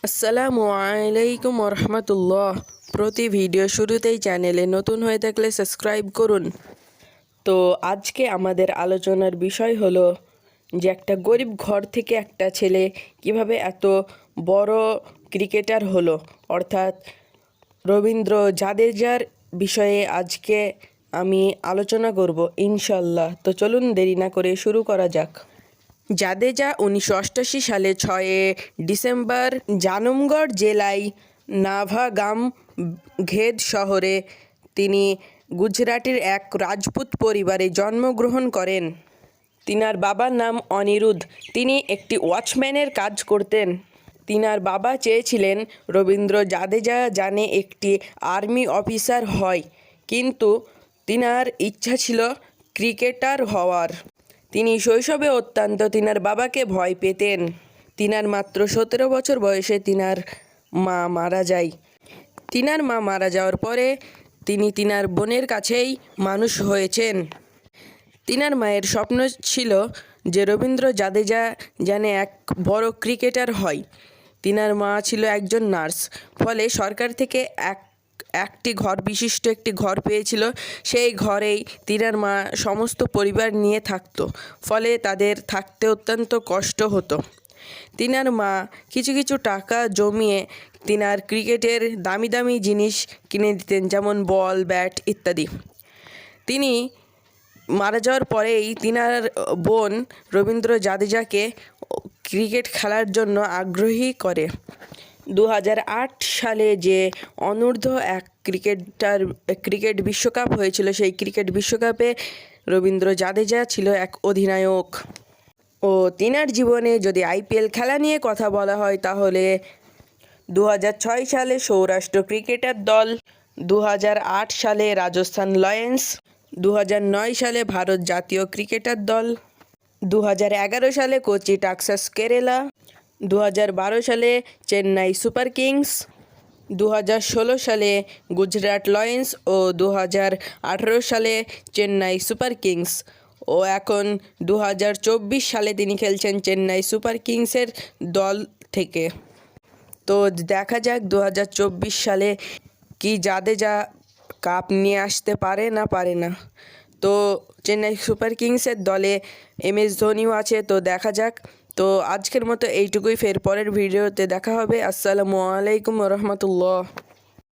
আসসালামু আলাইকুম রহমতুল্লাহ। প্রতি ভিডিও শুরুতেই চ্যানেলে নতুন হয়ে থাকলে সাবস্ক্রাইব করুন। তো আজকে আমাদের আলোচনার বিষয় হলো যে একটা গরিব ঘর থেকে একটা ছেলে কিভাবে এত বড় ক্রিকেটার হলো, অর্থাৎ রবীন্দ্র জাদেজার বিষয়ে আজকে আমি আলোচনা করব ইনশাল্লাহ। তো চলুন দেরি না করে শুরু করা যাক। জাদেজা 1988 সালে 6 ডিসেম্বর জানুমগড় জেলায় নাভাগাম ঘেদ শহরে তিনি গুজরাটের এক রাজপুত পরিবারে জন্মগ্রহণ করেন। তিনার বাবার নাম অনিরুদ্ধ। তিনি একটি ওয়াচম্যানের কাজ করতেন। তিনার বাবা চেয়েছিলেন রবীন্দ্র জাদেজা জানে একটি আর্মি অফিসার হয়, কিন্তু তিনার ইচ্ছা ছিল ক্রিকেটার হওয়ার। তিনি শৈশবে অত্যন্ত তিনার বাবাকে ভয় পেতেন। তিনার মাত্র 17 বছর বয়সে তিনার মা মারা যায়। তিনার মা মারা যাওয়ার পরে তিনি তিনার বোনের কাছেই মানুষ হয়েছেন। তিনার মায়ের স্বপ্ন ছিল যে রবীন্দ্র জাদেজা যেন এক বড় ক্রিকেটার হয়। তিনার মা ছিল একজন নার্স, ফলে সরকার থেকে একটি ঘর বিশিষ্ট একটি ঘর পেয়েছিল। সেই ঘরেই তিনার মা সমস্ত পরিবার নিয়ে থাকতো, ফলে তাদের থাকতে অত্যন্ত কষ্ট হতো। তিনার মা কিছু কিছু টাকা জমিয়ে তিনার ক্রিকেটের দামি দামি জিনিস কিনে দিতেন, যেমন বল, ব্যাট ইত্যাদি। তিনি মারা যাওয়ার পরেই তিনার বোন রবীন্দ্র জাদেজাকে ক্রিকেট খেলার জন্য আগ্রহী করে। 2008 সালে যে অনূর্ধ্ব 1 ক্রিকেট বিশ্বকাপ হয়েছিল, সেই ক্রিকেট বিশ্বকাপে রবীন্দ্র জাদেজা ছিল এক অধিনায়ক। ও তিনার জীবনে যদি IPL খেলা নিয়ে কথা বলা হয় তাহলে 2006 সালে সৌরাষ্ট্র ক্রিকেটার দল, 2008 সালে রাজস্থান লয়েন্স, 2009 সালে ভারত জাতীয় ক্রিকেটার দল, 2011 সালে কোচি টাক্সাস কেরালা, 2012 সালে চেন্নাই সুপার কিংস, 2016 সালে গুজরাট লয়েন্স ও 2018 সালে চেন্নাই সুপার কিংস, ও এখন 2024 সালে তিনি খেলছেন চেন্নাই সুপার কিংসের দল থেকে। তো দেখা যাক 2024 সালে কি জাদেজা কাপ নিয়ে আসতে পারে না। তো চেন্নাই সুপার কিংসের দলে MS ধোনিও আছে, তো দেখা যাক। তো আজকের মতো এইটুকুই, ফের পরের ভিডিওতে দেখা হবে। আসসালামু আলাইকুম রহমতুল্লাহ।